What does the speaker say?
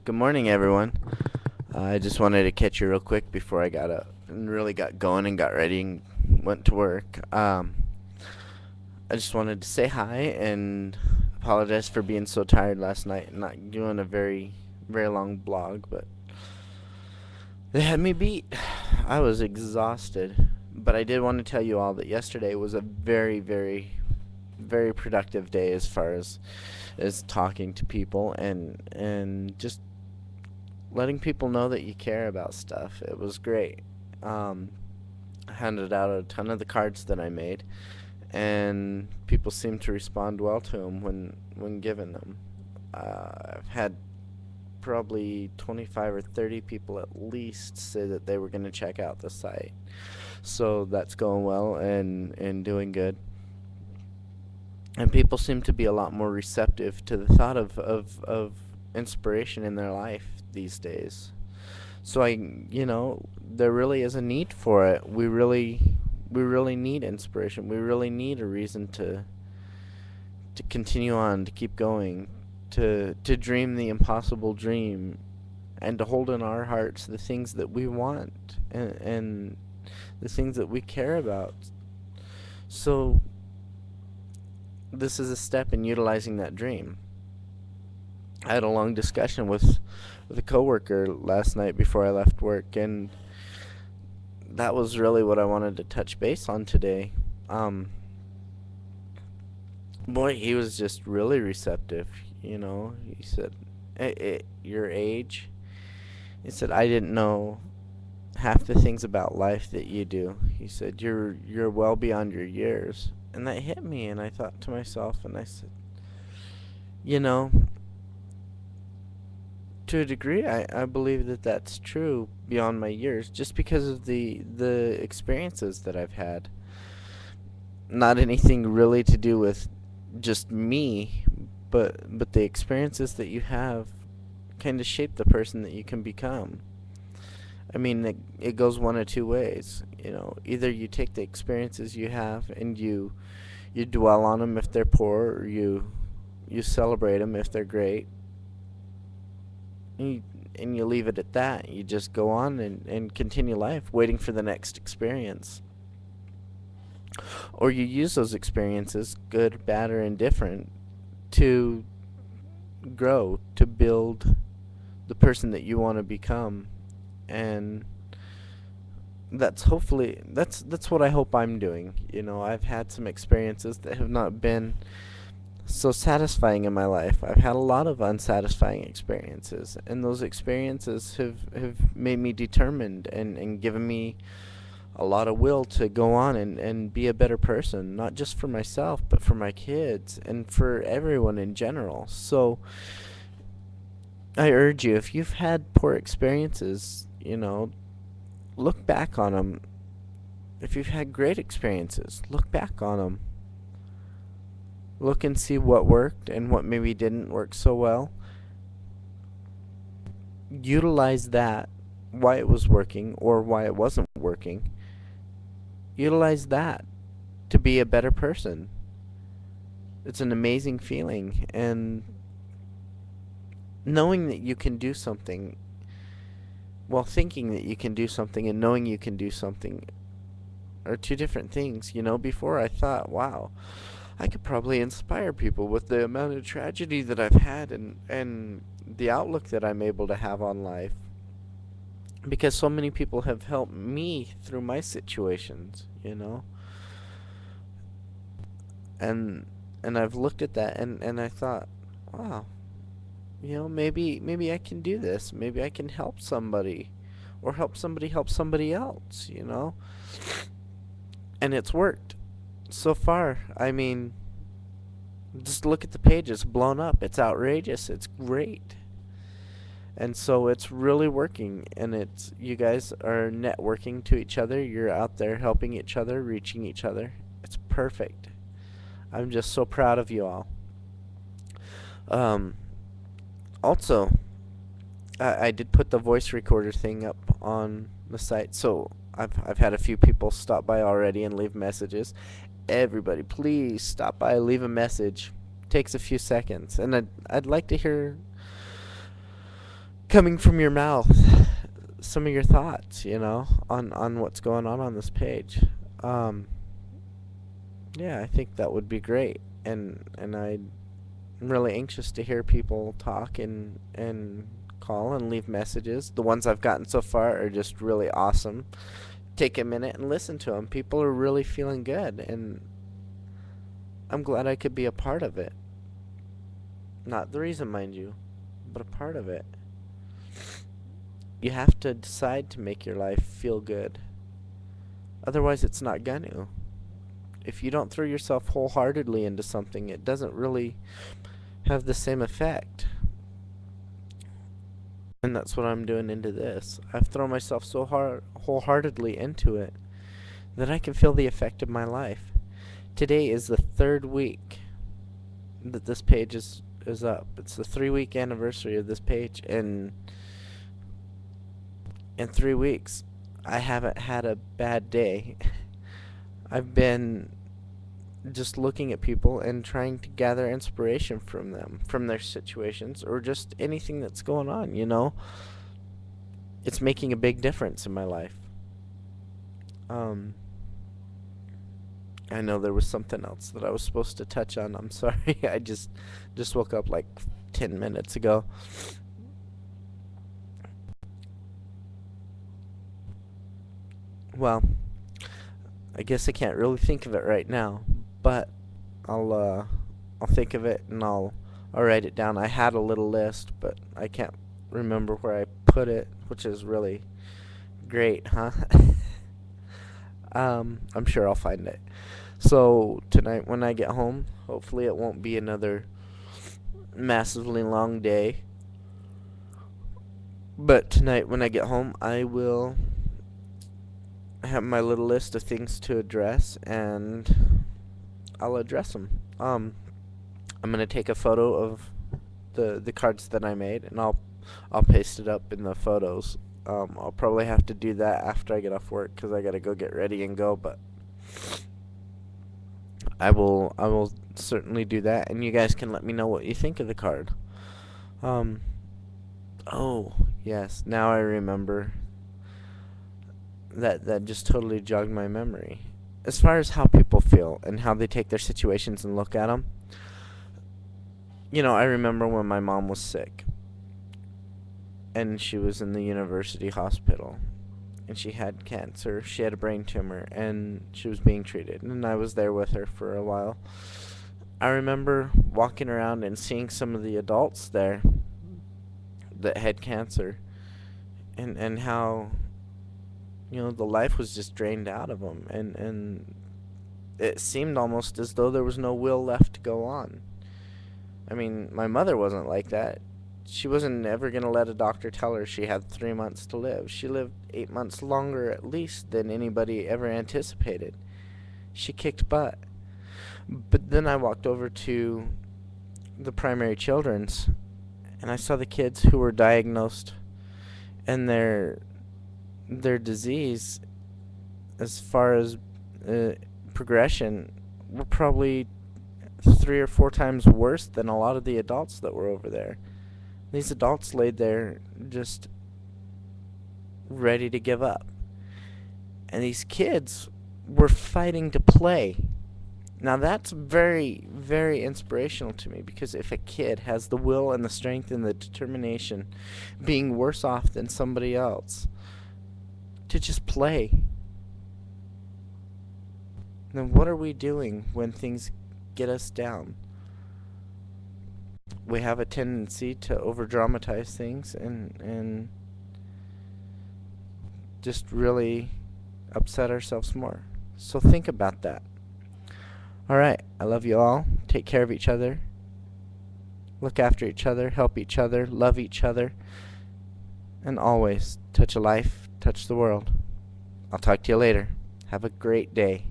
Good morning, everyone. I just wanted to catch you real quick before I got up and really got going and got ready and went to work. I just wanted to say hi and apologize for being so tired last night and not doing a very long blog, but they had me beat. I was exhausted, but I did want to tell you all that yesterday was a very productive day as far as talking to people and just letting people know that you care about stuff. It was great. Um, I handed out a ton of the cards that I made, and people seemed to respond well to them when given them. I've had probably 25 or 30 people at least say that they were going to check out the site. So that's going well and doing good. And people seem to be a lot more receptive to the thought of inspiration in their life these days. So there really is a need for it. We really need inspiration. We really need a reason to continue on, to keep going, to dream the impossible dream, and to hold in our hearts the things that we want and the things that we care about. So this is a step in utilizing that dream. I had a long discussion with a coworker last night before I left work, and that was really what I wanted to touch base on today. Um, Boy, he was just really receptive. He said, "Your age." He said, "I didn't know half the things about life that you do." He said, "You're well beyond your years," and that hit me. And I thought to myself, and I said, you know, to a degree, I believe that that's true beyond my years, just because of the experiences that I've had. Not anything really to do with just me, but the experiences that you have kind of shape the person that you can become. I mean, it goes one of two ways. Either you take the experiences you have and you dwell on them if they're poor, or you celebrate them if they're great, and you leave it at that. You just go on and continue life, waiting for the next experience. Or you use those experiences, good, bad, or indifferent, to grow, to build the person that you want to become. And that's what I hope I'm doing. I've had some experiences that have not been so satisfying in my life. I've had a lot of unsatisfying experiences, and those experiences have made me determined and given me a lot of will to go on and be a better person, not just for myself, but for my kids and for everyone in general. So I urge you, if you've had poor experiences, look back on them. If you've had great experiences, look back on them. Look and see what worked and what maybe didn't work so well. Utilize that, why it was working or why it wasn't working. Utilize that to be a better person. It's an amazing feeling, and knowing that you can do something, well, thinking that you can do something and knowing you can do something are two different things. Before I thought, wow, I could probably inspire people with the amount of tragedy that I've had and the outlook that I'm able to have on life, because so many people have helped me through my situations. And I've looked at that and I thought, wow, maybe I can do this. Maybe I can help somebody or help somebody else. And it's worked so far. I mean, just look at the page. It's blown up. It's outrageous. It's great. And so it's really working, and it's you guys are networking to each other. You're out there helping each other, reaching each other. It's perfect. I'm just so proud of you all. Um, Also, I did put the voice recorder thing up on the site, so I've had a few people stop by already and leave messages. Everybody, please stop by, leave a message. Takes a few seconds, and I'd like to hear coming from your mouth, some of your thoughts, on what's going on this page. Um, yeah, I think that would be great, and I'm really anxious to hear people talk and call and leave messages. The ones I've gotten so far are just really awesome. Take a minute and listen to them. People are really feeling good, and I'm glad I could be a part of it. Not the reason, mind you, but a part of it. You have to decide to make your life feel good. Otherwise, it's not gonna. If you don't throw yourself wholeheartedly into something, it doesn't really have the same effect. And that's what I'm doing into this. I've thrown myself so wholeheartedly into it that I can feel the effect of my life. Today is the third week that this page is up. It's the 3-week anniversary of this page, and in 3 weeks, I haven't had a bad day. I've been just looking at people and trying to gather inspiration from them, from their situations, or just anything that's going on. It's making a big difference in my life. Um, I know there was something else that I was supposed to touch on. I'm sorry. I just woke up like 10 minutes ago. Well, I guess I can't really think of it right now, but I'll think of it and I'll write it down. I had a little list, but I can't remember where I put it, which is really great, huh? I'm sure I'll find it. So tonight when I get home, hopefully it won't be another massively long day. But tonight when I get home, I will have my little list of things to address, and I'll address them. I'm gonna take a photo of the cards that I made, and I'll paste it up in the photos. I'll probably have to do that after I get off work because I gotta go get ready and go. But I will certainly do that, and you guys can let me know what you think of the card. Um, oh yes, now I remember. That just totally jogged my memory. As far as how people feel and how they take their situations and look at them, I remember when my mom was sick and she was in the university hospital and she had cancer. She had a brain tumor and she was being treated, and I was there with her for a while. I remember walking around and seeing some of the adults there that had cancer, and how the life was just drained out of them, and it seemed almost as though there was no will left to go on. I mean, my mother wasn't like that. She wasn't ever going to let a doctor tell her she had 3 months to live. She lived 8 months longer at least than anybody ever anticipated. She kicked butt. But then I walked over to the primary children's, and I saw the kids who were diagnosed, and their disease, as far as progression, were probably 3 or 4 times worse than a lot of the adults that were over there. These adults laid there just ready to give up. And these kids were fighting to play. Now that's very, very inspirational to me, because if a kid has the will and the strength and the determination, being worse off than somebody else, to just play, then what are we doing when things get us down? We have a tendency to over dramatize things and just really upset ourselves more. So think about that. Alright, I love you all. Take care of each other. Look after each other. Help each other. Love each other. And always touch a life, touch the world. I'll talk to you later. Have a great day.